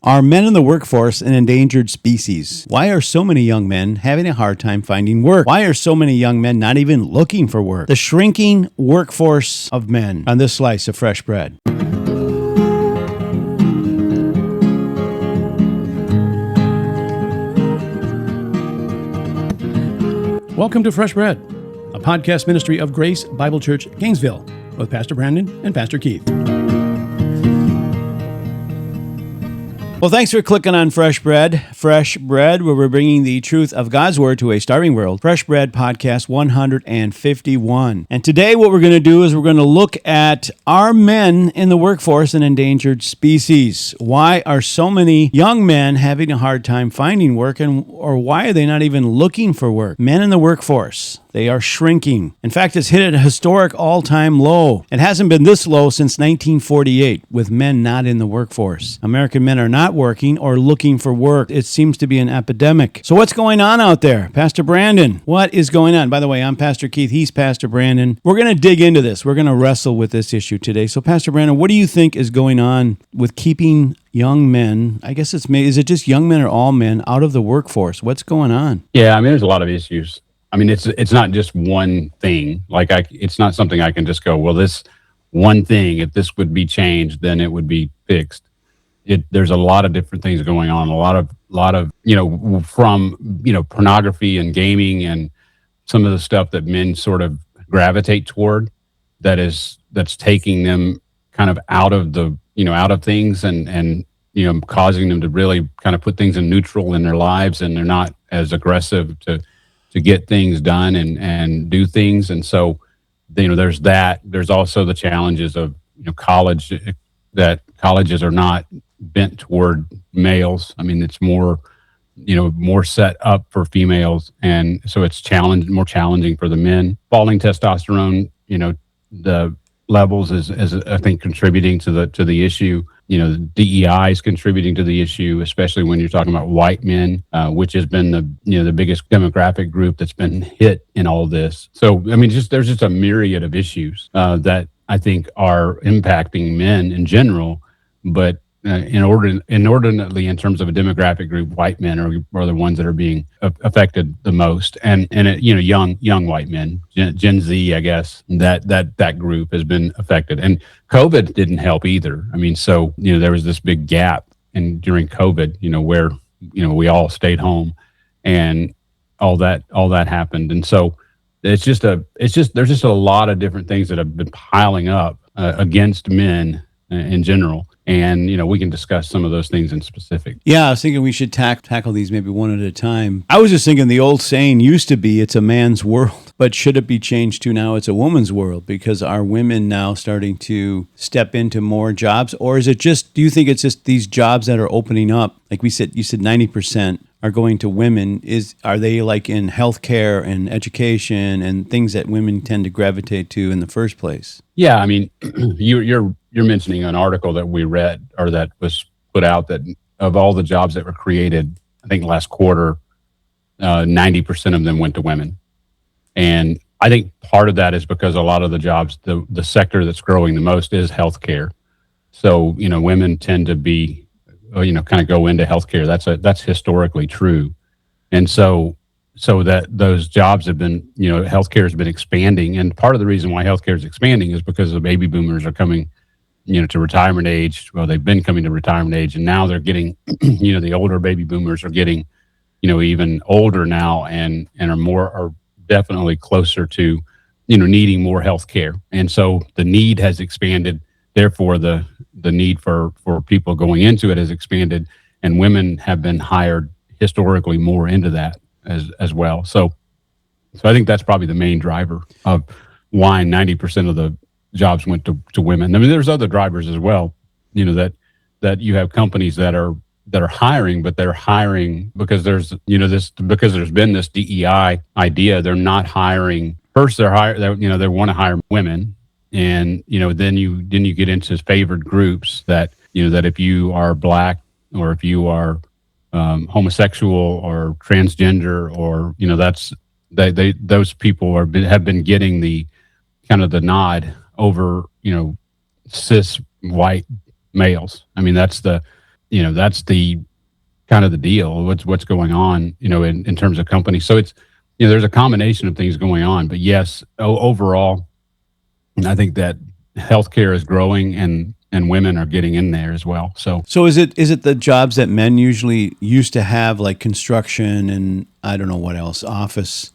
Are men in the workforce an endangered species? Why are so many young men having a hard time finding work? Why are so many young men not even looking for work? The shrinking workforce of men on this slice of fresh bread. Welcome to Fresh Bread, a podcast ministry of Grace Bible Church, Gainesville, with Pastor Brandon and Pastor Keith. Well, thanks for clicking on Fresh Bread, where we're bringing the truth of God's Word to a starving world. Fresh Bread Podcast 151. And today what we're going to do is we're going to look at, are men in the workforce an endangered species? Why are so many young men having a hard time finding work, or why are they not even looking for work? Men in the workforce. They are shrinking. In fact, it's hit at a historic all-time low. It hasn't been this low since 1948, with men not in the workforce. American men are not working or looking for work. It seems to be an epidemic. So what's going on out there? Pastor Brandon, what is going on? By the way, I'm Pastor Keith. He's Pastor Brandon. We're going to dig into this. We're going to wrestle with this issue today. So Pastor Brandon, what do you think is going on with keeping young men, I guess is it just young men or all men, out of the workforce? What's going on? Yeah, there's a lot of issues. It's not just one thing. It's not something I can just go, well, this one thing, if this would be changed, then it would be fixed. There's a lot of different things going on. A lot of from pornography and gaming and some of the stuff that men sort of gravitate toward, that's taking them kind of out of things and causing them to really kind of put things in neutral in their lives, and they're not as aggressive to get things done and do things. And so, there's that. There's also the challenges of, college, that colleges are not bent toward males. It's more set up for females. And so it's more challenging for the men. Falling testosterone, the levels is I think contributing to the issue. The DEI is contributing to the issue, especially when you're talking about white men, which has been the biggest demographic group that's been hit in all this. So, there's just a myriad of issues that I think are impacting men in general, but inordinately in terms of a demographic group, white men are the ones that are being affected the most, and young white men, Gen Z, I guess, that group has been affected, and COVID didn't help either. There was this big gap, and during COVID, where we all stayed home, and all that happened, and so there's just a lot of different things that have been piling up against men in general. And, we can discuss some of those things in specific. Yeah, I was thinking we should tackle these maybe one at a time. I was just thinking the old saying used to be, it's a man's world, but should it be changed to now it's a woman's world? Because are women now starting to step into more jobs? Or is it just, do you think it's just these jobs that are opening up? Like you said 90% are going to women. Are they like in healthcare and education and things that women tend to gravitate to in the first place? Yeah, you're mentioning an article that we read, or that was put out, that of all the jobs that were created, I think last quarter, 90% of them went to women. And I think part of that is because a lot of the jobs, the sector that's growing the most is healthcare. So, women tend to be, kind of go into healthcare. That's historically true. And so that those jobs have been, healthcare has been expanding. And part of the reason why healthcare is expanding is because the baby boomers are coming to retirement age. Well, they've been coming to retirement age, and now they're getting, the older baby boomers are getting, even older now, and are definitely closer to, needing more health care. And so the need has expanded. Therefore, the need for people going into it has expanded, and women have been hired historically more into that as well. So I think that's probably the main driver of why 90% of the jobs went to women. There's other drivers as well, that you have companies that are hiring, but they're hiring because there's been this DEI idea. They're not hiring. First, they want to hire women, and then you get into favored groups that that if you are Black, or if you are homosexual or transgender, or those people have been getting the kind of the nod over cis white males. That's the that's the kind of the deal. What's going on, in terms of companies. So it's, there's a combination of things going on. But yes, overall, I think that healthcare is growing and women are getting in there as well. So is it the jobs that men usually used to have, like construction and I don't know what else, office,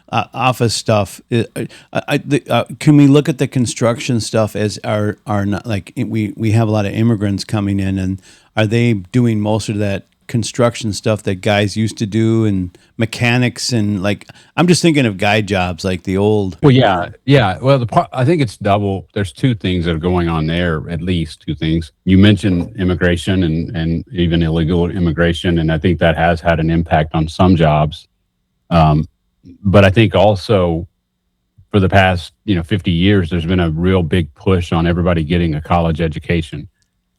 office stuff? Can we look at the construction stuff as our not like we have a lot of immigrants coming in, and are they doing most of that construction stuff that guys used to do, and mechanics, and like I'm just thinking of guy jobs like the old. Well, yeah. Well, I think it's double. There's two things that are going on there, at least two things. You mentioned immigration and even illegal immigration, and I think that has had an impact on some jobs. But I think also for the past 50 years, there's been a real big push on everybody getting a college education.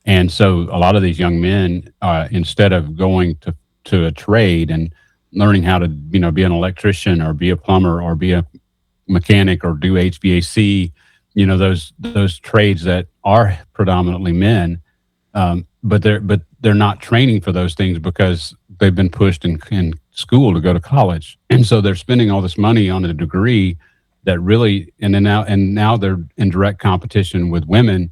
And so a lot of these young men, instead of going to a trade and learning how to, be an electrician or be a plumber or be a mechanic or do HVAC, those trades that are predominantly men, but they're not training for those things because they've been pushed in school to go to college, and so they're spending all this money on a degree that really, and now they're in direct competition with women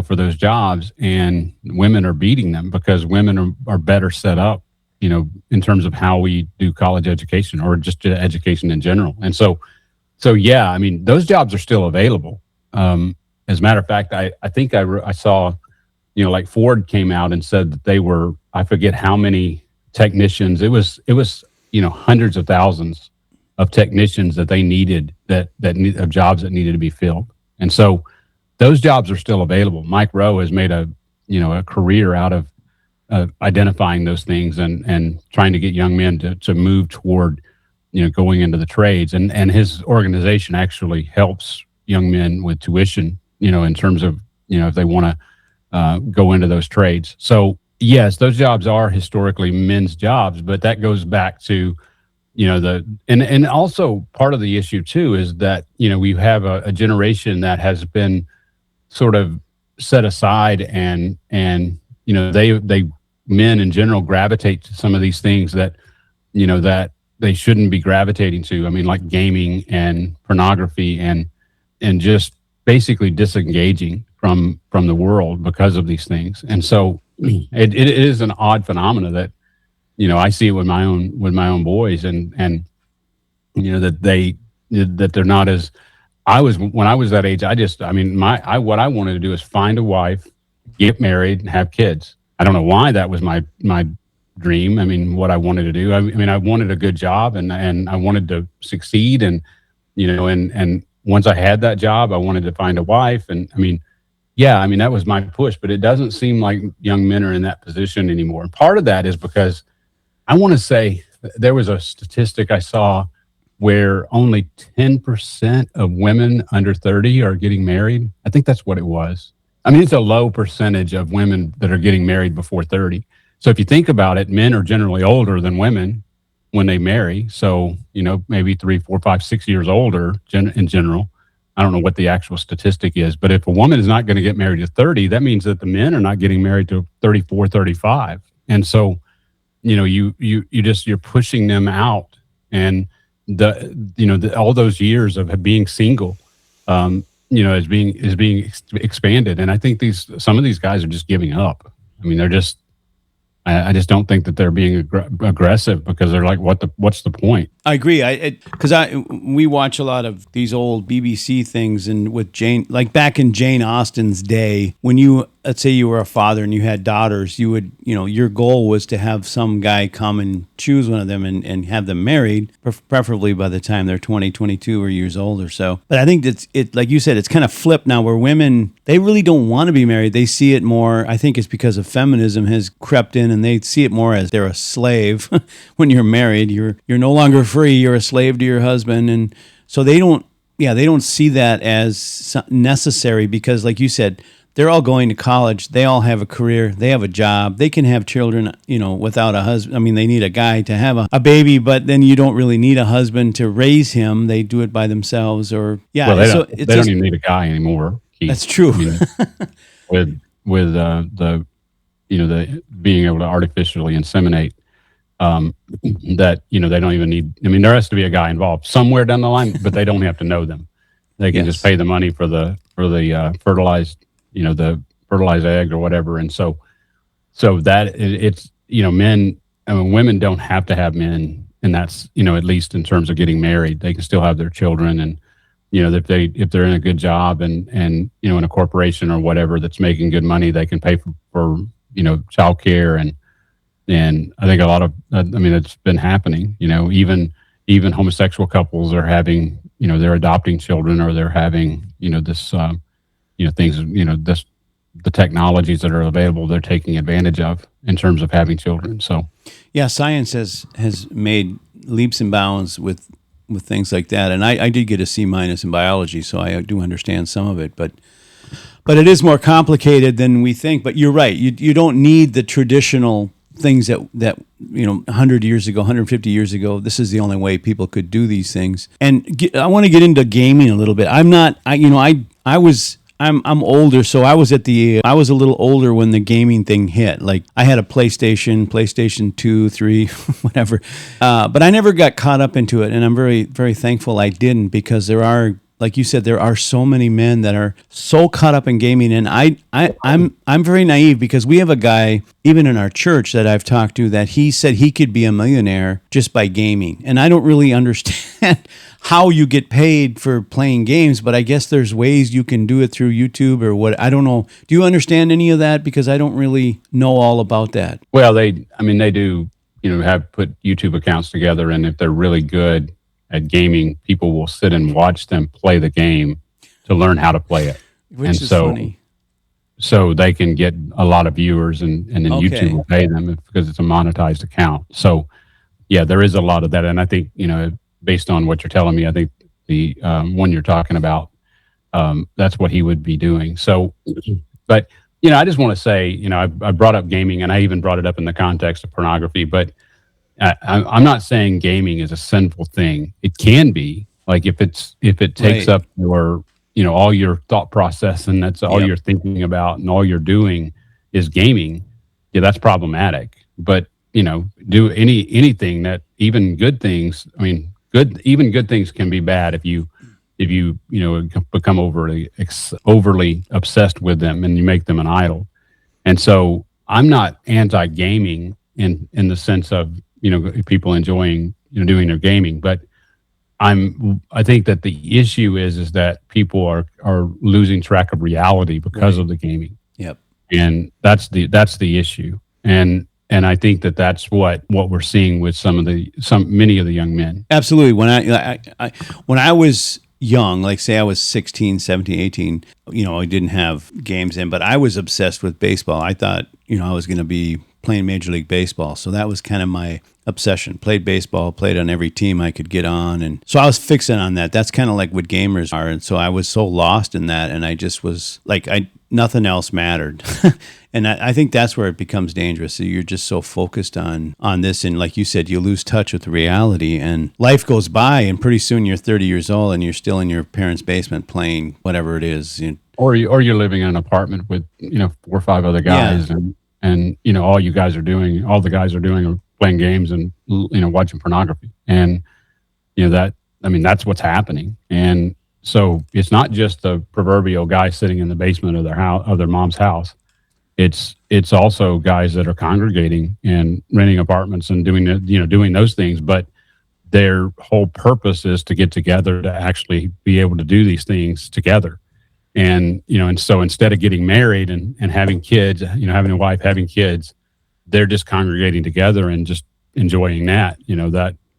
for those jobs, and women are beating them because women are better set up, in terms of how we do college education or just education in general. And so yeah, I mean, those jobs are still available. As a matter of fact, I think I saw, like Ford came out and said that they were, I forget how many technicians, it was, hundreds of thousands of technicians that they needed of jobs that needed to be filled. And so those jobs are still available. Mike Rowe has made a career out of identifying those things and trying to get young men to move toward, going into the trades. And his organization actually helps young men with tuition, in terms of, if they want to go into those trades. So yes, those jobs are historically men's jobs, but that goes back to, and also part of the issue too is that, we have a generation that has been sort of set aside and they men in general gravitate to some of these things that that they shouldn't be gravitating to. I mean, like gaming and pornography and just basically disengaging from the world because of these things. And so it is an odd phenomena that I see it with my own boys and that they're not as when I was that age. What I wanted to do is find a wife, get married, and have kids. I don't know why that was my dream. I mean, what I wanted to do. I wanted a good job and I wanted to succeed and once I had that job, I wanted to find a wife. And that was my push, but it doesn't seem like young men are in that position anymore. And part of that is because I want to say there was a statistic I saw where only 10% of women under 30 are getting married. I think that's what it was. I mean, it's a low percentage of women that are getting married before 30. So if you think about it, men are generally older than women when they marry. So, maybe 3, 4, 5, 6 years older in general. I don't know what the actual statistic is, but if a woman is not going to get married to 30, that means that the men are not getting married to 34, 35. And so, you're pushing them out, and all those years of being single, is being expanded. And I think some of these guys are just giving up. I mean, I just don't think that they're being aggressive because they're like, what's the point? I agree. We watch a lot of these old BBC things, and with Jane, like back in Jane Austen's day, when let's say you were a father and you had daughters, you would, your goal was to have some guy come and choose one of them and have them married, preferably by the time they're 20, 22 or years old or so. But I think it like you said, it's kind of flipped now where women, they really don't want to be married. They see it more, I think it's because of feminism has crept in, and they see it more as they're a slave. When you're married, you're no longer free, you're a slave to your husband. And so they don't see that as necessary because, like you said, they're all going to college. They all have a career. They have a job. They can have children, without a husband. I mean, they need a guy to have a baby, but then you don't really need a husband to raise him. They do it by themselves or, yeah. Well, they don't even need a guy anymore, Keith. That's true. I mean, with the the being able to artificially inseminate, that, they don't even need, I mean, there has to be a guy involved somewhere down the line, but they don't have to know them. They can just Yes. pay the money for the fertilized, the fertilized egg or whatever. And so that it's, men, I mean, women don't have to have men. And that's, at least in terms of getting married, they can still have their children. And, if they're in a good job and, in a corporation or whatever that's making good money, they can pay for childcare. And I think a lot of, it's been happening, even homosexual couples are having, they're adopting children, or they're having, this, things, the technologies that are available, they're taking advantage of in terms of having children. So, yeah, science has made leaps and bounds with things like that. And I did get a C- in biology, so I do understand some of it, but it is more complicated than we think. But you're right. You don't need the traditional things that 100 years ago, 150 years ago. This is the only way people could do these things. And I want to get into gaming a little bit. I'm older, so I was a little older when the gaming thing hit. Like, I had a PlayStation 2, 3, whatever. But I never got caught up into it, and I'm very, very thankful I didn't, because there are, like you said, there are so many men that are so caught up in gaming. And I'm very naive, because we have a guy, even in our church, that I've talked to, that he said he could be a millionaire just by gaming. And I don't really understand how you get paid for playing games, but I guess there's ways you can do it through YouTube or what. I don't know. Do you understand any of that? Because I don't really know all about that. Well, they do, have put YouTube accounts together, and if they're really good at gaming, people will sit and watch them play the game to learn how to play it. Which is funny. So they can get a lot of viewers, and then Okay. YouTube will pay them because it's a monetized account. So, yeah, there is a lot of that. And I think, based on what you're telling me, I think the one you're talking about, that's what he would be doing. So, but, I just want to say, I brought up gaming, and I even brought it up in the context of pornography, but I'm not saying gaming is a sinful thing. It can be, like, if it takes up your, all your thought process, and that's all you're thinking about, and all you're doing is gaming. Yeah, that's problematic. But, do anything that, even good things. I mean, even good things can be bad if you become overly obsessed with them and you make them an idol. And so I'm not anti-gaming in the sense of, people enjoying, doing their gaming, but I think that the issue is that people are losing track of reality because of the gaming. Yep. And that's the issue. And I think that's what we're seeing with many of the young men. Absolutely. When I was young, like, say I was 16, 17, 18, I didn't have games in, but I was obsessed with baseball. I thought, I was going to be playing Major League Baseball. So that was kind of my obsession. Played baseball, played on every team I could get on. And so I was fixing on that. That's kind of like what gamers are. And so I was so lost in that. And I just was like, nothing else mattered. And I think that's where it becomes dangerous. So you're just so focused on this. And like you said, you lose touch with reality, and life goes by, and pretty soon you're 30 years old and you're still in your parents' basement playing whatever it is. Or you're living in an apartment with, 4 or 5 other guys, and all the guys are doing are playing games and, watching pornography. And, that's what's happening. And so it's not just the proverbial guy sitting in the basement of their mom's house. It's also guys that are congregating and renting apartments and doing those things, but their whole purpose is to get together to actually be able to do these things together. And, and so instead of getting married and having kids, having a wife, having kids, they're just congregating together and just enjoying that,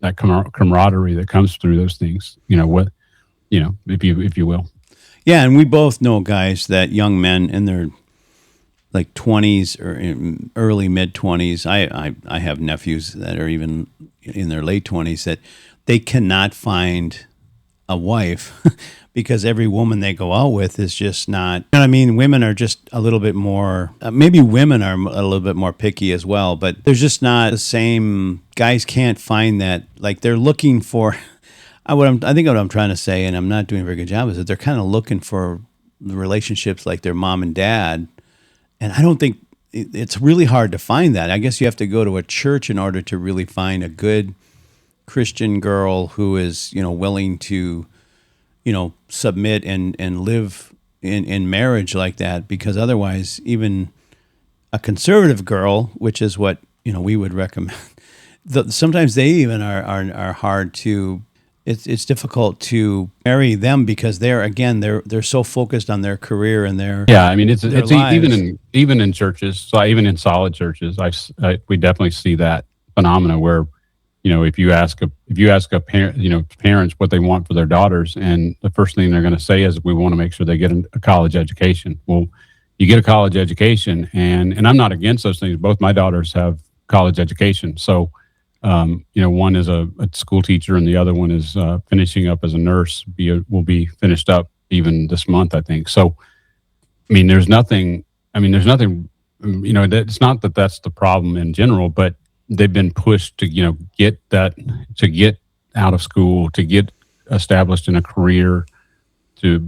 that camaraderie that comes through those things, if you will. Yeah. And we both know guys, that young men in their like 20s or in early mid 20s. I have nephews that are even in their late 20s that they cannot find a wife because every woman they go out with is just not. I mean, women are just a little bit more. Maybe women are a little bit more picky as well, but there's just not the same. Guys can't find that. Like, they're looking for. I think what I'm trying to say, and I'm not doing a very good job, is that they're kind of looking for the relationships like their mom and dad. And I don't think it's really hard to find that. I guess you have to go to a church in order to really find a good Christian girl who is, willing to, submit and live in marriage like that, because otherwise even a conservative girl, which is what, we would recommend, sometimes they even are hard to, it's difficult to marry them because they're so focused on their career and their it's lives. even in churches, so even in solid churches, we definitely see that phenomena where, if you ask a parent, parents what they want for their daughters, and the first thing they're going to say is we want to make sure they get a college education. Well, you get a college education, and I'm not against those things. Both my daughters have college education, so. One is a school teacher and the other one is finishing up as a nurse. Will be finished up even this month, I think. So, there's nothing. It's not that that's the problem in general, but they've been pushed to, get out of school, to get established in a career, to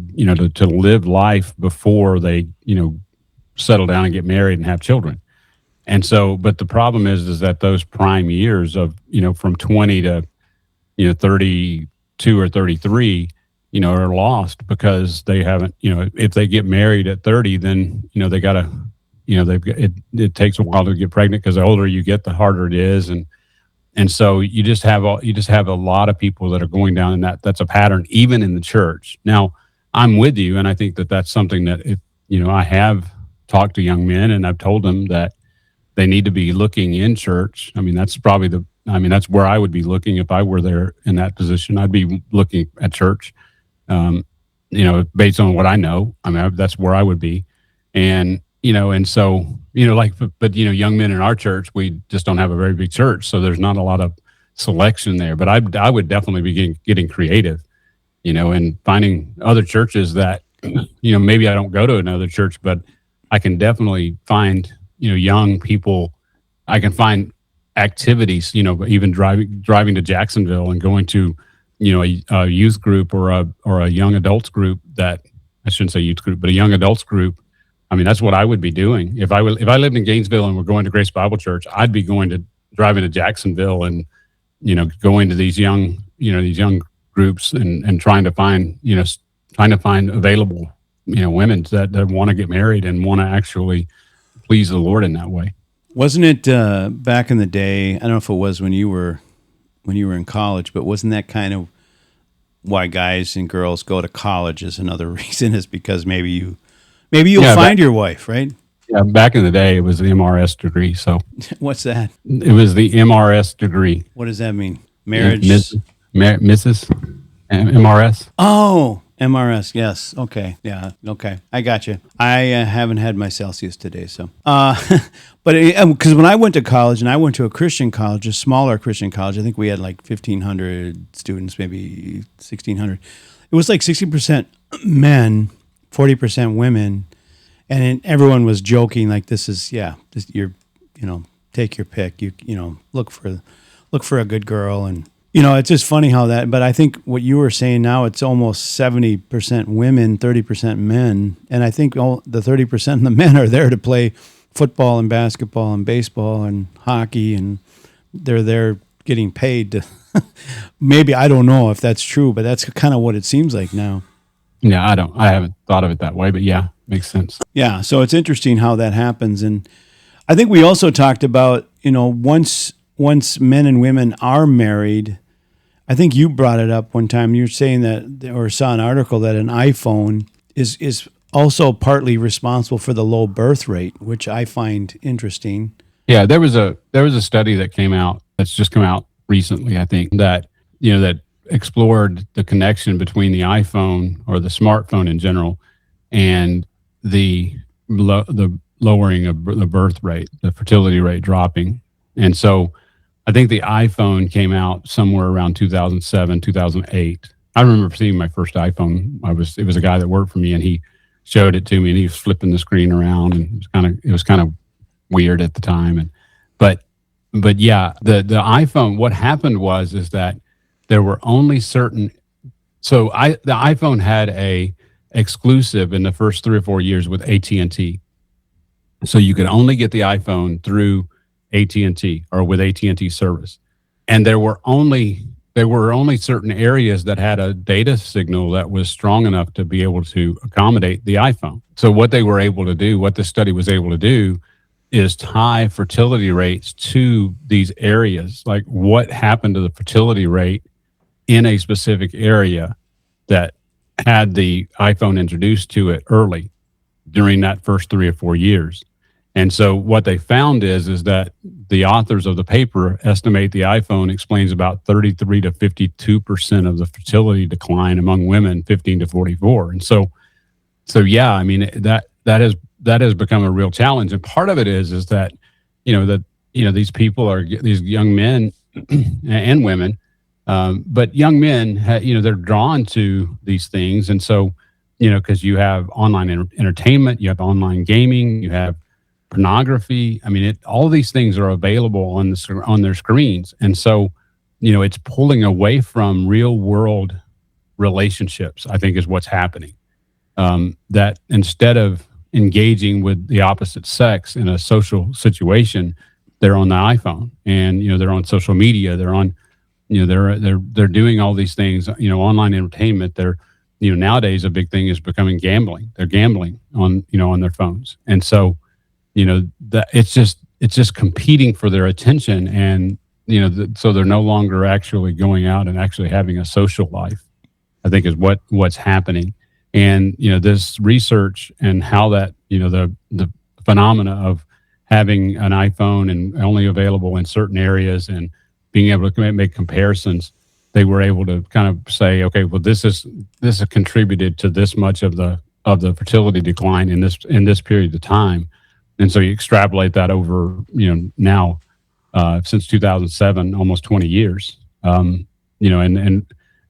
live life before they, settle down and get married and have children. And so, but the problem is that those prime years of, from 20 to, 32 or 33, are lost because they haven't, if they get married at 30, then, they gotta, it takes a while to get pregnant because the older you get, the harder it is. And so you just have a lot of people that are going down in that's a pattern, even in the church. Now, I'm with you. And I think that that's something that if, I have talked to young men and I've told them that they need to be looking in church. That's probably that's where I would be looking if I were there in that position. I'd be looking at church, based on what I know. That's where I would be. And, and so, but young men in our church, we just don't have a very big church. So there's not a lot of selection there, but I would definitely be getting creative, and finding other churches that, maybe I don't go to another church, but I can definitely find, young people. I can find activities, even driving to Jacksonville and going to, a youth group or a young adults group that I shouldn't say youth group, but a young adults group. That's what I would be doing. If I lived in Gainesville and we're going to Grace Bible Church, I'd be driving to Jacksonville and, going to these young groups and trying to find available, women that want to get married and want to actually please the Lord in that way. Wasn't it back in the day? I don't know if it was when you were in college, but wasn't that kind of why guys and girls go to college? Is another reason is because maybe you'll find your wife, right? Yeah, back in the day, it was the MRS degree. So what's that? It was the MRS degree. What does that mean? Marriage, Mrs. MRS. Oh. MRS, yes. Okay, yeah, okay. I got you. I haven't had my Celsius today, so. But because when I went to college, and I went to a Christian college, a smaller Christian college, I think we had like 1,500 students, maybe 1,600. It was like 60% men, 40% women, and everyone was joking like, you're, take your pick. You look for a good girl and. It's just funny how that, but I think what you were saying now, it's almost 70% women, 30% men. And I think the 30% of the men are there to play football and basketball and baseball and hockey. And they're there getting paid to, maybe, I don't know if that's true, but that's kind of what it seems like now. Yeah, I haven't thought of it that way, but yeah, makes sense. Yeah. So it's interesting how that happens. And I think we also talked about, once men and women are married, I think you brought it up one time. You're saying that, or saw an article that an iPhone is also partly responsible for the low birth rate, which I find interesting. Yeah, there was a study that came out that's just come out recently, I think, that that explored the connection between the iPhone or the smartphone in general and the lowering of the birth rate, the fertility rate dropping, and so. I think the iPhone came out somewhere around 2007, 2008. I remember seeing my first iPhone. It was a guy that worked for me, and he showed it to me, and he was flipping the screen around, and it was kind of weird at the time. But yeah, the iPhone. What happened is that there were only certain. So the iPhone had a exclusive in the first 3 or 4 years with AT&T. So you could only get the iPhone through AT&T or with AT&T service. And there were only certain areas that had a data signal that was strong enough to be able to accommodate the iPhone. So what the study was able to do is tie fertility rates to these areas. Like what happened to the fertility rate in a specific area that had the iPhone introduced to it early during that first 3 or 4 years. And so what they found is that the authors of the paper estimate the iPhone explains about 33 to 52% of the fertility decline among women 15 to 44. And so yeah, I mean that has become a real challenge. And part of it is that these people are these young men and women, but young men they're drawn to these things. And so because you have online entertainment, you have online gaming, you have pornography. I mean, all these things are available on their screens, and so it's pulling away from real world relationships. I think is what's happening. That instead of engaging with the opposite sex in a social situation, they're on the iPhone, and they're on social media. They're on, they're doing all these things. Online entertainment. They're nowadays a big thing is becoming gambling. They're gambling on their phones, and so. That it's just competing for their attention, and so they're no longer actually going out and actually having a social life. I think is what's happening, and this research and how that the phenomena of having an iPhone and only available in certain areas and being able to make comparisons, they were able to kind of say, okay, well this has contributed to this much of the fertility decline in this period of time. And so you extrapolate that over, now since 2007, almost 20 years, and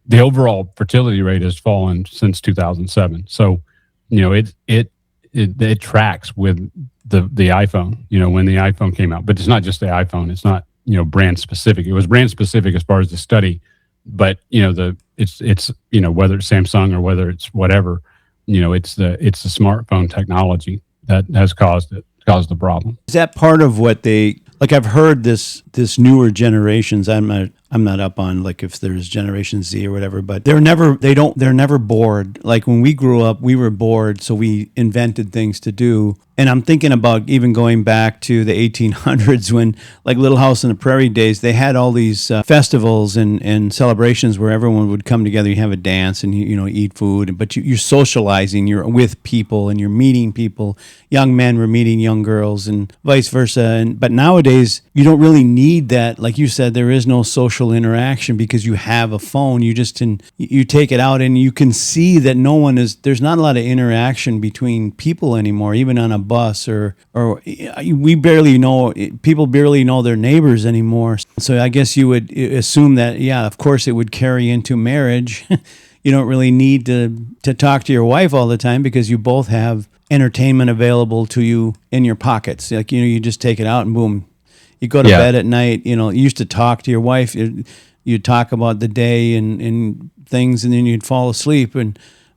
the overall fertility rate has fallen since 2007. So, it tracks with the iPhone, when the iPhone came out. But it's not just the iPhone. It's not, brand specific. It was brand specific as far as the study, but it's whether it's Samsung or whether it's whatever, it's the smartphone technology that has caused the problem. Is that part of what I've heard this newer generations, I'm not up on like if there's Generation Z or whatever, but they're never bored. Like when we grew up, we were bored, so we invented things to do. And I'm thinking about even going back to the 1800s when, like Little House on the Prairie days, they had all these festivals and celebrations where everyone would come together. You have a dance and you eat food, but you're socializing. You're with people and you're meeting people. Young men were meeting young girls and vice versa. But nowadays, you don't really need that. Like you said, there is no social interaction because you have a phone. You take it out and you can see that there's not a lot of interaction between people anymore, even on a bus or people barely know their neighbors anymore. So I guess you would assume that, yeah, of course it would carry into marriage. You don't really need to talk to your wife all the time because you both have entertainment available to you in your pockets. Like, you just take it out and boom, you go to bed at night. You used to talk to your wife. You'd talk about the day and things, and then you'd fall asleep.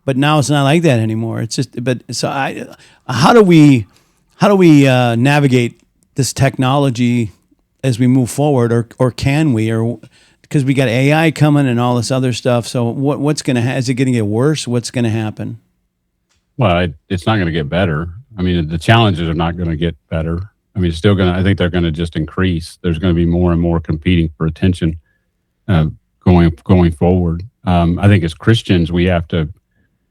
But now it's not like that anymore. It's just, how do we navigate this technology as we move forward, or can we, or because we got AI coming and all this other stuff. So what's going to is it going to get worse? What's going to happen? Well, it's not going to get better. I mean, the challenges are not going to get better. I mean, it's still I think they're going to just increase. There's going to be more and more competing for attention going forward. I think as Christians, we have to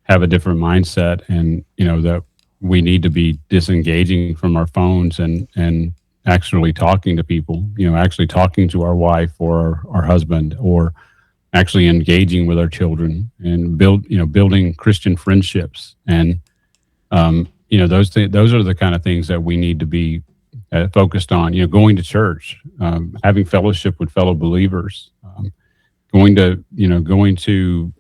have a different mindset, and that we need to be disengaging from our phones and actually talking to people, actually talking to our wife or our husband, or actually engaging with our children and building Christian friendships. And those are the kind of things that we need to be focused on, going to church, having fellowship with fellow believers, going to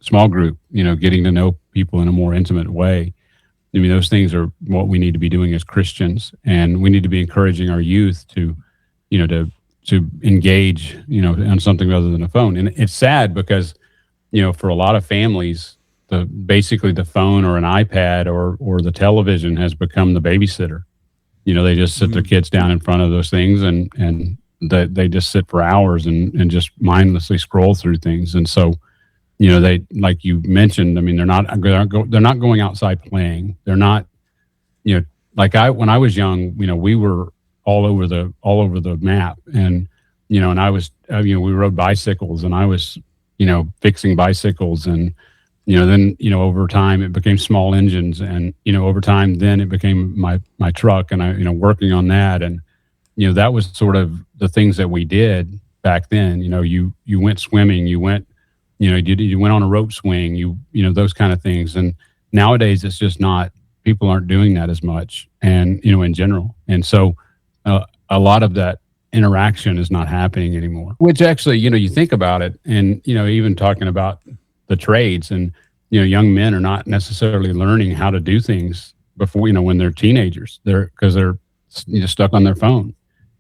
small group, getting to know people in a more intimate way. I mean, those things are what we need to be doing as Christians, and we need to be encouraging our youth to engage, on something other than a phone. And it's sad because, for a lot of families, basically the phone or an iPad or the television has become the babysitter. They just sit their kids down in front of those things and they just sit for hours and just mindlessly scroll through things. And so, they, like you mentioned, I mean, they're not going outside playing. They're not, when I was young, we were all over the map, and and I was, we rode bicycles, and I was, fixing bicycles, and then over time it became small engines, and over time then it became my truck, and I working on that, and that was sort of the things that we did back then. You went swimming, you went you went on a rope swing, those kind of things. And nowadays it's just not, people aren't doing that as much, and in general. And so a lot of that interaction is not happening anymore, which actually, you think about it, and even talking about the trades, and young men are not necessarily learning how to do things before, when they're teenagers, because they're stuck on their phone,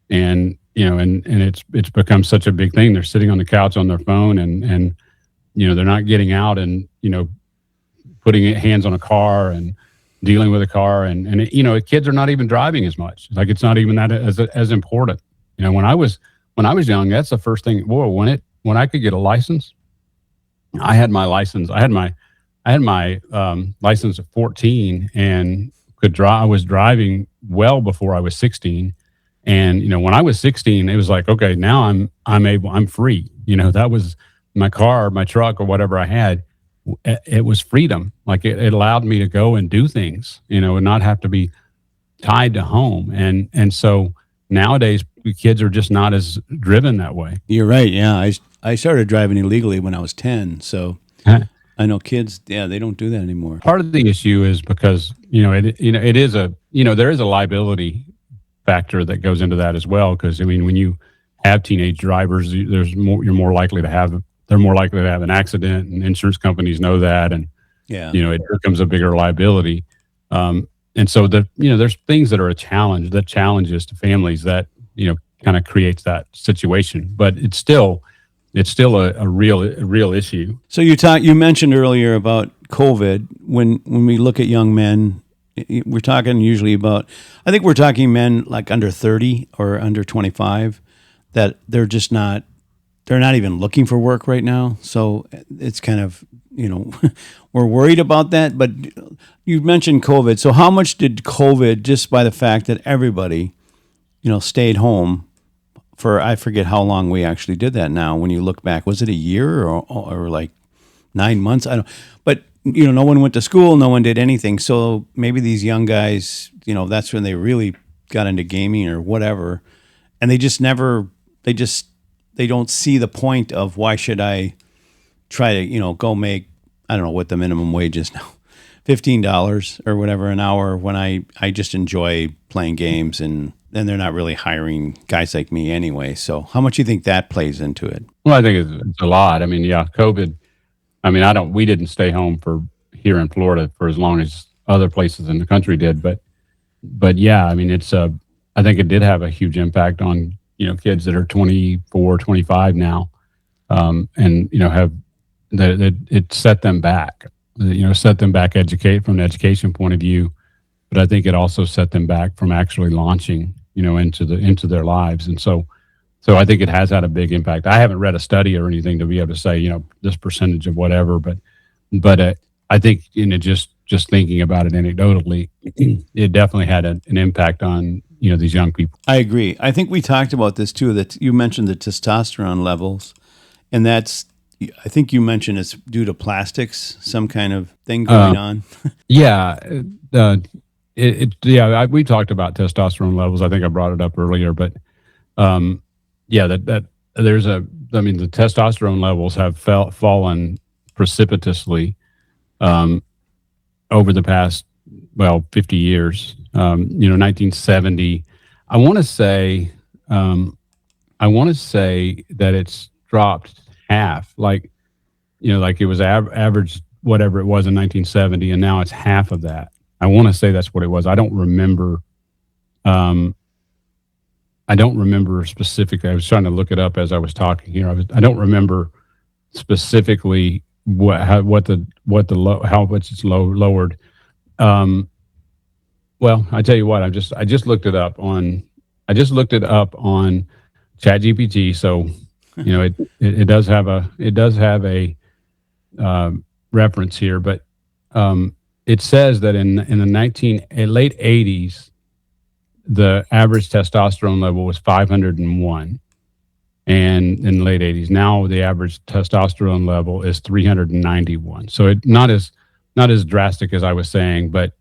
and it's become such a big thing. They're sitting on the couch on their phone, and they're not getting out and putting hands on a car and dealing with a car, and kids are not even driving as much. Like, it's not even that as important. When I was young, that's the first thing. Boy, when I could get a license, I had my license. I had my license at 14 and could drive. I was driving well before I was 16. And, when I was 16, it was like, okay, now I'm free. That was my car, my truck, or whatever I had. It was freedom. Like, it allowed me to go and do things, and not have to be tied to home. And so nowadays kids are just not as driven that way. You're right. Yeah. I started driving illegally when I was 10. So I know kids, they don't do that anymore. Part of the issue is because, it is there is a liability factor that goes into that as well. Because, I mean, when you have teenage drivers, they're more likely to have an accident, and insurance companies know that. And, it becomes a bigger liability. And so there's things that are challenges to families that, kind of creates that situation, but it's still a real issue. So you mentioned earlier about COVID. When we look at young men, we're talking usually about, I think we're talking men like under 30 or under 25, that they're not even looking for work right now. So it's kind of, we're worried about that. But you mentioned COVID. So how much did COVID, just by the fact that everybody, stayed home for, I forget how long we actually did that now. When you look back, was it a year or like 9 months? I don't, but no one went to school, no one did anything. So maybe these young guys, that's when they really got into gaming or whatever. And they don't see the point of, why should I try to, go make, I don't know what the minimum wage is now, $15 or whatever an hour, when I just enjoy playing games, and then they're not really hiring guys like me anyway. So how much do you think that plays into it? Well, I think it's a lot. I mean, COVID, I mean, we didn't stay home here in Florida for as long as other places in the country did, but yeah, I mean, I think it did have a huge impact on, kids that are 24, 25 now. And, it set them back, from the education point of view. But I think it also set them back from actually launching, into their lives. And so I think it has had a big impact. I haven't read a study or anything to be able to say, this percentage of whatever, but I think, just thinking about it anecdotally, it definitely had an impact on, these young people. I agree. I think we talked about this too, that you mentioned the testosterone levels, and I think you mentioned it's due to plastics, some kind of thing going on. Yeah. We talked about testosterone levels. I think I brought it up earlier, but the testosterone levels have fallen precipitously over the past 50 years. 1970. I want to say that it's dropped half. Like it was average whatever it was in 1970, and now it's half of that. I want to say that's what it was. I don't remember specifically. I was trying to look it up as I was talking here. I don't remember specifically how much it's lowered. Well, I tell you what, I just looked it up on ChatGPT. So, it does have a reference here, but it says that in the late 80s, the average testosterone level was 501, and in the late 80s, now the average testosterone level is 391. So it not as drastic as I was saying, but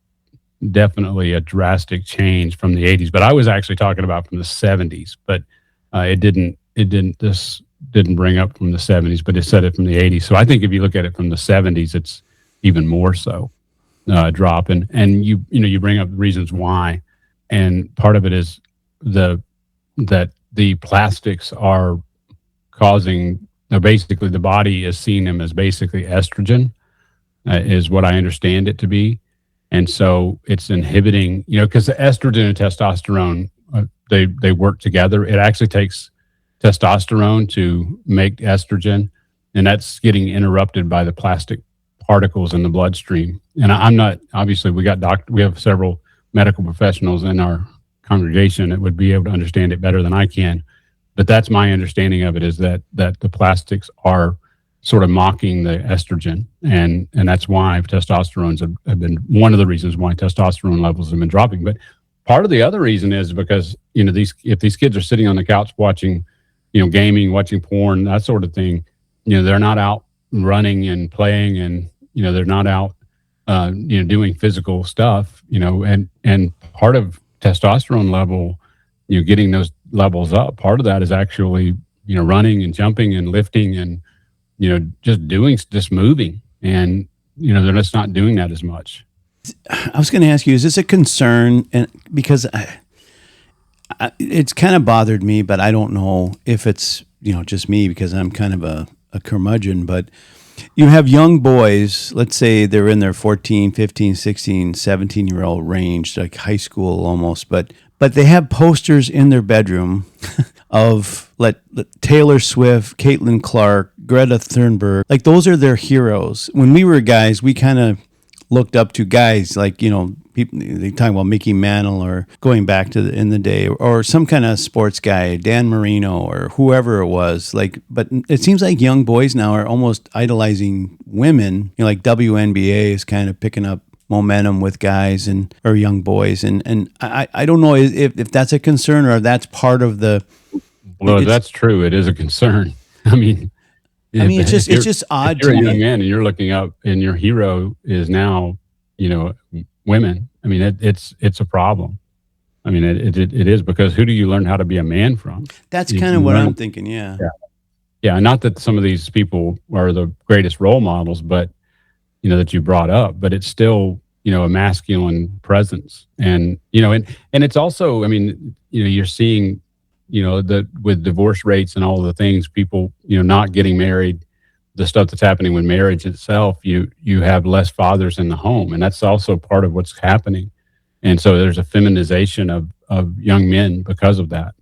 definitely a drastic change from the 80s. But I was actually talking about from the 70s, but this didn't bring up from the 70s, but it said it from the 80s. So I think if you look at it from the 70s, it's even more so drop. And you bring up reasons why, and part of it is that the plastics are causing. Basically, the body is seeing them as basically estrogen, is what I understand it to be. And so it's inhibiting, because the estrogen and testosterone, they work together. It actually takes testosterone to make estrogen, and that's getting interrupted by the plastic particles in the bloodstream. And I'm not, obviously we have several medical professionals in our congregation that would be able to understand it better than I can. But that's my understanding of it, is that the plastics are sort of mocking the estrogen. And that's why testosterones have been one of the reasons why testosterone levels have been dropping. But part of the other reason is because, if these kids are sitting on the couch watching, gaming, watching porn, that sort of thing, they're not out running and playing, and, they're not out, doing physical stuff, and part of testosterone level, getting those levels up, part of that is actually, running and jumping and lifting and, just moving. And, they're just not doing that as much. I was going to ask you, is this a concern? And because it's kind of bothered me, but I don't know if it's, just me, because I'm kind of a curmudgeon, but you have young boys, let's say they're in their 14, 15, 16, 17-year-old range, like high school almost, but they have posters in their bedroom of Taylor Swift, Caitlin Clark, Greta Thunberg. Like, those are their heroes. When we were guys, we kind of looked up to guys like, people, they talk about Mickey Mantle, or going back to in the day, or some kind of sports guy, Dan Marino, or whoever it was. But it seems like young boys now are almost idolizing women. Like WNBA is kind of picking up momentum with guys or young boys, and I don't know if that's a concern, or if that's part of the. Well, that's true. It is a concern. I mean, it's just odd. If you're a young man and you're looking up, and your hero is now, women. I mean, it's a problem. I mean, it is, because who do you learn how to be a man from? That's kind of what I'm thinking. Yeah. Not that some of these people are the greatest role models, but that you brought up, but it's still, a masculine presence. And, and it's also, I mean, you're seeing, with divorce rates and all the things, people, not getting married, the stuff that's happening with marriage itself, you have less fathers in the home. And that's also part of what's happening. And so there's a feminization of young men because of that.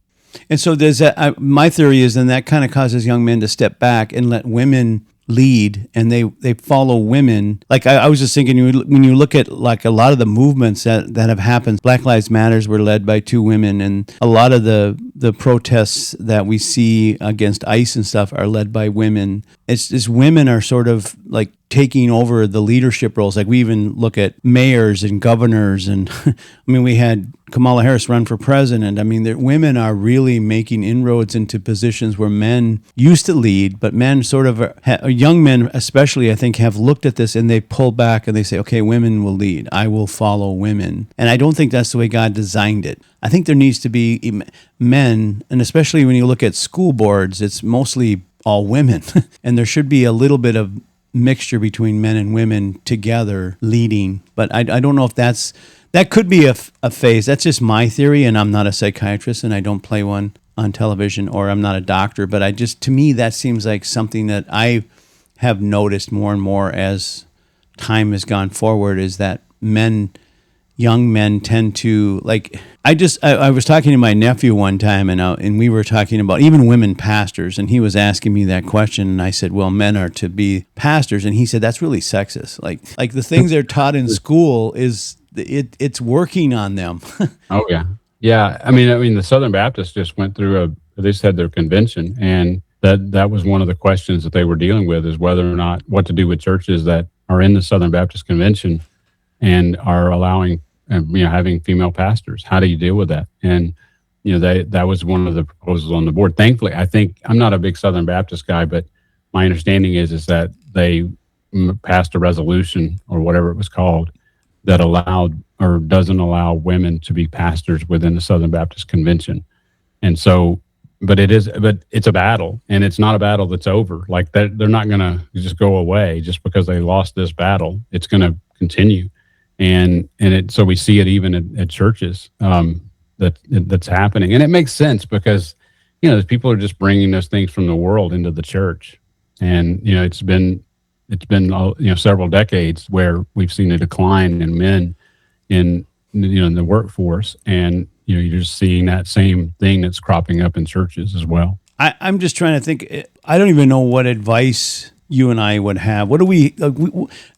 And so there's that, my theory is then that kind of causes young men to step back and let women lead, and they follow women. Like I was just thinking, when you look at like a lot of the movements that have happened, Black Lives Matters were led by two women, and a lot of the protests that we see against ICE and stuff are led by women. It's just women are sort of like taking over the leadership roles. Like we even look at mayors and governors, and I mean, we had Kamala Harris run for president. I mean, women are really making inroads into positions where men used to lead, but men sort of, young men especially, I think, have looked at this and they pull back and they say, okay, women will lead. I will follow women. And I don't think that's the way God designed it. I think there needs to be men, and especially when you look at school boards, it's mostly all women. And there should be a little bit of mixture between men and women together leading. But I don't know if that could be a phase. That's just my theory, and I'm not a psychiatrist, and I don't play one on television, or I'm not a doctor. But to me, that seems like something that I have noticed more and more as time has gone forward, is that men young men tend to like. I was talking to my nephew one time, and we were talking about even women pastors, and he was asking me that question, and I said, well, men are to be pastors, and he said that's really sexist. Like the things they're taught in school it's working on them. Oh yeah, yeah. I mean, the Southern Baptists just went through they just had their convention, and that was one of the questions that they were dealing with is whether or not what to do with churches that are in the Southern Baptist Convention and are allowing having female pastors. How do you deal with that? And that was one of the proposals on the board. Thankfully, I think I'm not a big Southern Baptist guy, but my understanding is that they passed a resolution or whatever it was called that allowed or doesn't allow women to be pastors within the Southern Baptist Convention. And so, but it's a battle, and it's not a battle that's over. Like they're not going to just go away just because they lost this battle. It's going to continue. So we see it even at churches that's happening, and it makes sense because people are just bringing those things from the world into the church, and it's been several decades where we've seen a decline in men in the workforce, and you're just seeing that same thing that's cropping up in churches as well. I'm just trying to think. I don't even know what advice you and I would have. What do we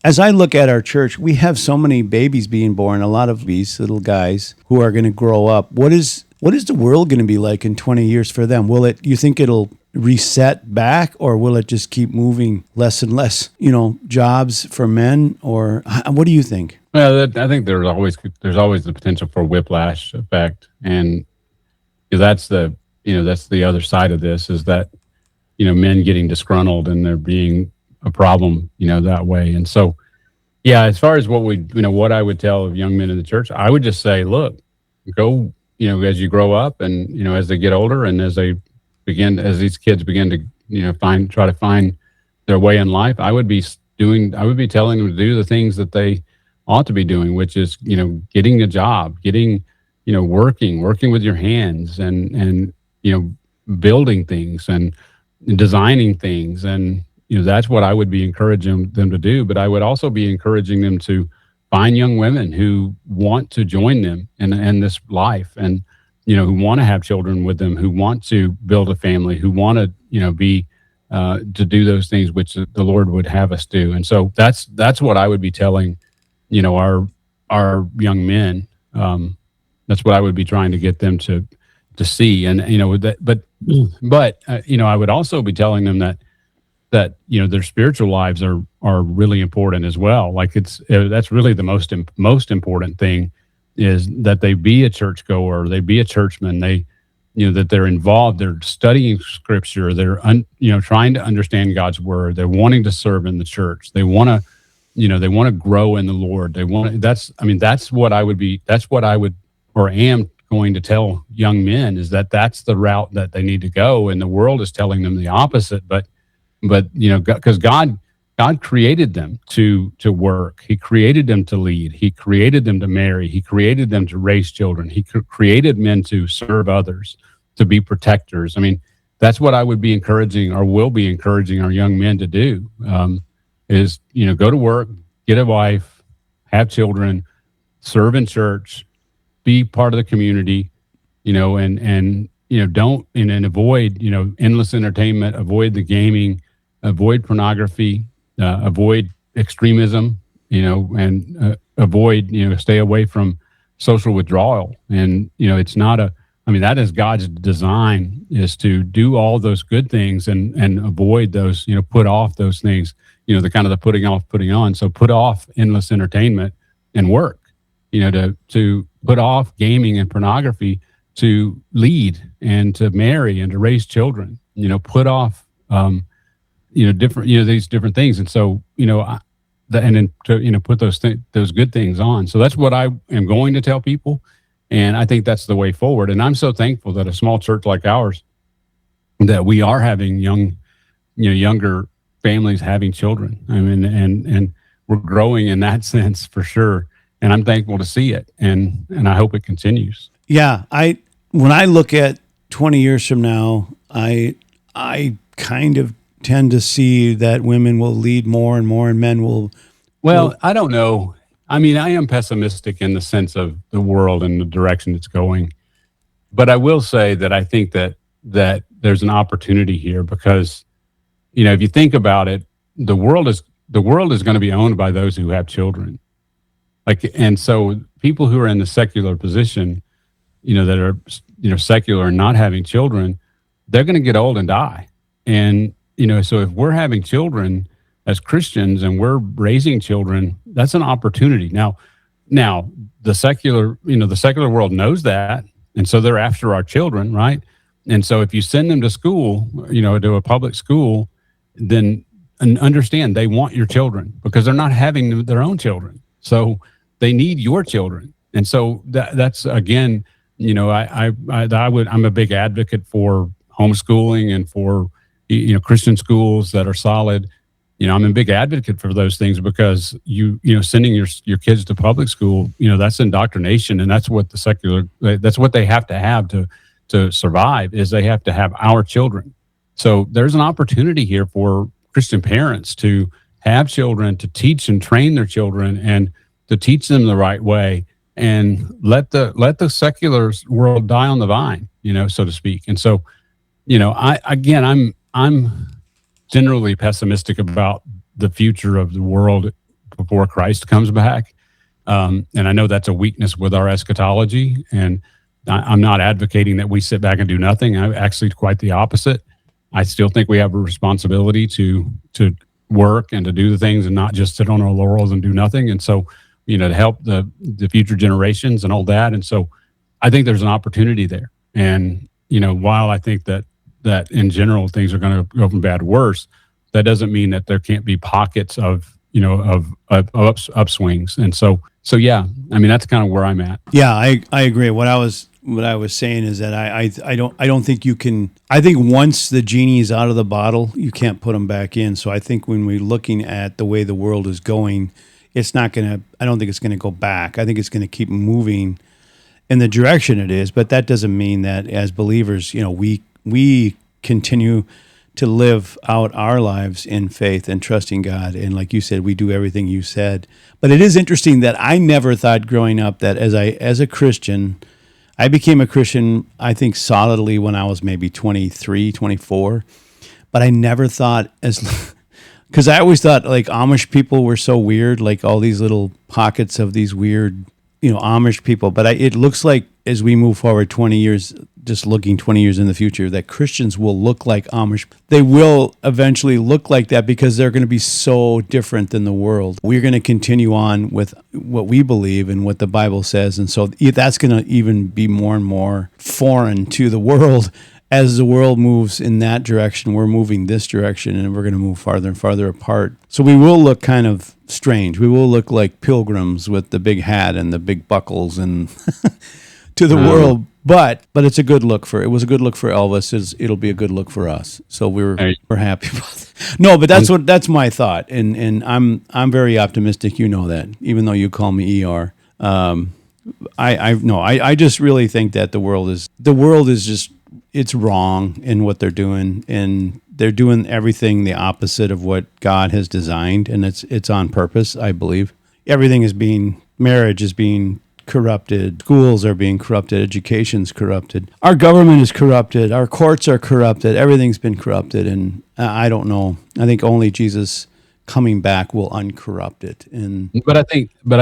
as I look at our church, we have so many babies being born, a lot of these little guys who are going to grow up. What is the world going to be like in 20 years for them? You think it'll reset back, or will it just keep moving less and less, jobs for men, or what do you think? Well, I think there's always the potential for whiplash effect. And that's the other side of this is that, men getting disgruntled and there being a problem, that way. And so, yeah, as far as what I would tell young men in the church, I would just say, look, go, as you grow up and, as they get older and as these kids begin to, try to find their way in life, I would be telling them to do the things that they ought to be doing, which is, getting a job, working with your hands and building things and designing things. And, that's what I would be encouraging them to do. But I would also be encouraging them to find young women who want to join them in this life and, who want to have children with them, who want to build a family, who want to, be to do those things which the Lord would have us do. And so that's what I would be telling, our young men. That's what I would be trying to get them to see. And, but I would also be telling them that their spiritual lives are really important as well. Like that's really the most important thing is that they be a churchgoer, they be a churchman, that they're involved, they're studying scripture, they're trying to understand God's word, they're wanting to serve in the church, they want to grow in the Lord. That's what I would or am going to tell young men is that's the route that they need to go. And the world is telling them the opposite, but because God created them to work. He created them to lead. He created them to marry. He created them to raise children. He created men to serve others, to be protectors. I mean, that's what I would be encouraging or will be encouraging our young men to do, is, go to work, get a wife, have children, serve in church, be part of the community, and don't, and avoid, endless entertainment, avoid the gaming, avoid pornography, avoid extremism, and avoid, stay away from social withdrawal. And, it's not that is God's design, is to do all those good things and avoid those, put off those things, the kind of the putting off, putting on. So put off endless entertainment and work, to put off gaming and pornography, to lead and to marry and to raise children, put off, different, these different things. And so, and then to, put those good things on. So that's what I am going to tell people. And I think that's the way forward. And I'm so thankful that a small church like ours, that we are having younger families having children. I mean, and we're growing in that sense for sure. And I'm thankful to see it. And I hope it continues. Yeah. When I look at 20 years from now, I kind of tend to see that women will lead more and more and men will. Well, I don't know. I mean, I am pessimistic in the sense of the world and the direction it's going. But I will say that I think that there's an opportunity here because, if you think about it, the world is going to be owned by those who have children. And so people who are in the secular position, that are, secular and not having children, they're going to get old and die. And, so if we're having children as Christians and we're raising children, that's an opportunity. Now the secular world knows that. And so they're after our children, right? And so if you send them to school, to a public school, then and understand they want your children because they're not having their own children. So they need your children. And so that's again, I'm a big advocate for homeschooling and for, Christian schools that are solid. I'm a big advocate for those things because sending your kids to public school, that's indoctrination, and that's what that's what they have to survive is they have to have our children. So there's an opportunity here for Christian parents to have children, to teach and train their children, and to teach them the right way, and let the secular world die on the vine, so to speak. And so, I'm generally pessimistic about the future of the world before Christ comes back. And I know that's a weakness with our eschatology. And I'm not advocating that we sit back and do nothing. I'm actually quite the opposite. I still think we have a responsibility to work and to do the things and not just sit on our laurels and do nothing. And so, to help the future generations and all that. And so I think there's an opportunity there. And, while I think that in general things are going to go from bad to worse, that doesn't mean that there can't be pockets of upswings. And so yeah, I mean, that's kind of where I'm at. Yeah, I agree. What I was saying is that I don't think you can. I think once the genie is out of the bottle, you can't put him back in. So I think when we're looking at the way the world is going, it's not going to. I don't think it's going to go back. I think it's going to keep moving in the direction it is. But that doesn't mean that as believers, we continue to live out our lives in faith and trusting God. And like you said, we do everything you said. But it is interesting that I never thought growing up that as a Christian, I became a Christian, I think, solidly when I was maybe 23, 24. But I never thought because I always thought like Amish people were so weird, like all these little pockets of these weird, Amish people. But it looks like as we move forward 20 years, just looking 20 years in the future, that Christians will look like Amish. They will eventually look like that because they're going to be so different than the world. We're going to continue on with what we believe and what the Bible says. And so that's going to even be more and more foreign to the world. As the world moves in that direction, we're moving this direction, and we're going to move farther and farther apart. So we will look kind of strange. We will look like pilgrims with the big hat and the big buckles and to the world. But it's a good look it was a good look for Elvis. It'll be a good look for us. So we're happy about that. No, but that's my thought, and I'm very optimistic. You know that, even though you call me ER. I just really think that the world is just, it's wrong in what they're doing, and they're doing everything the opposite of what God has designed, and it's on purpose. I believe marriage is being corrupted, schools are being corrupted, education's corrupted, our government is corrupted, our courts are corrupted, everything's been corrupted, and I don't know. I think only Jesus coming back will uncorrupt it. But I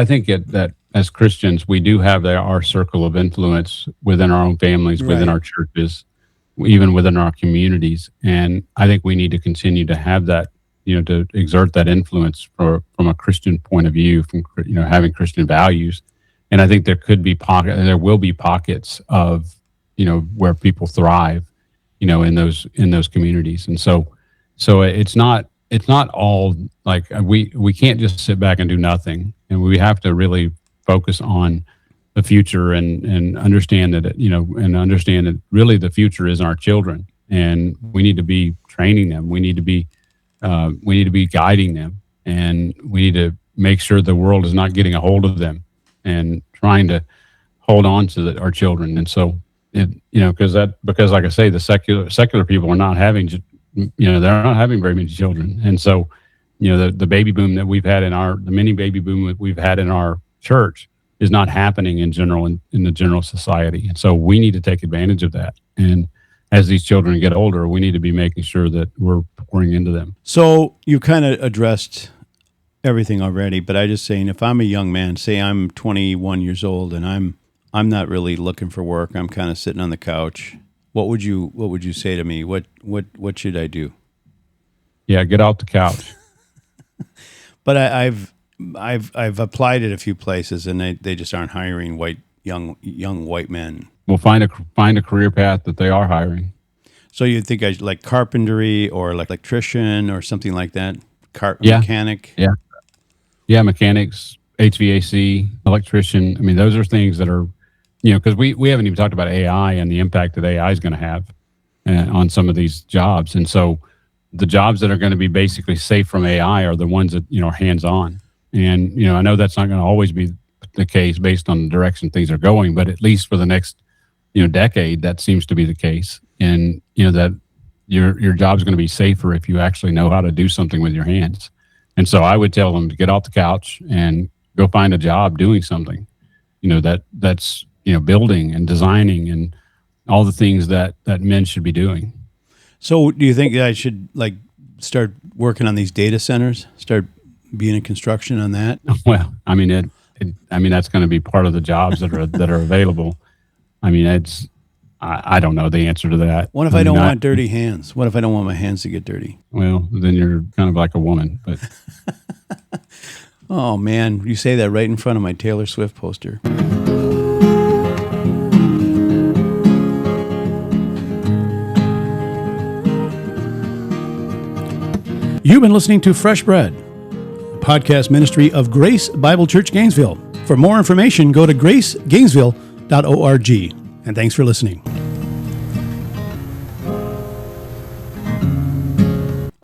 think that as Christians, we do have our circle of influence within our own families, within our churches, even within our communities, and I think we need to continue to have that, to exert that influence from a Christian point of view, from having Christian values. And I think there will be pockets of, where people thrive, in those communities. And so it's not all like we can't just sit back and do nothing, and we have to really focus on the future and understand that understand that really the future is our children, and we need to be training them. We need to be guiding them, and we need to make sure the world is not getting a hold of them and trying to hold on to our children. And so, because like I say, the secular people are not having, they're not having very many children. And so the baby boom that we've had the mini baby boom that we've had in our church is not happening in general in the general society. And so we need to take advantage of that. And as these children get older, we need to be making sure that we're pouring into them. So you kind of addressed everything already, but I just saying, if I'm a young man, say I'm 21 years old and I'm not really looking for work, I'm kind of sitting on the couch, what would you say to me? What should I do? Yeah, get off the couch. But I've applied at a few places, and they just aren't hiring young white men. Well, find a career path that they are hiring. So you think I like carpentry or like electrician or something like that? Mechanic? Yeah, mechanics, HVAC, electrician. I mean, those are things that are, because we haven't even talked about AI and the impact that AI is going to have on some of these jobs. And so the jobs that are going to be basically safe from AI are the ones that, are hands-on. And, I know that's not going to always be the case based on the direction things are going, but at least for the next, decade, that seems to be the case. And, that your job's going to be safer if you actually know how to do something with your hands. And so I would tell them to get off the couch and go find a job doing something, that's, building and designing and all the things that men should be doing. So do you think that I should start working on these data centers, start being in construction on that? Well, I mean, that's going to be part of the jobs that are available. I mean, I don't know the answer to that. What if I don't want dirty hands? What if I don't want my hands to get dirty? Well, then you're kind of like a woman, but. Oh man, you say that right in front of my Taylor Swift poster. You've been listening to Fresh Bread, a podcast ministry of Grace Bible Church Gainesville. For more information, go to gracegainesville.org. And thanks for listening.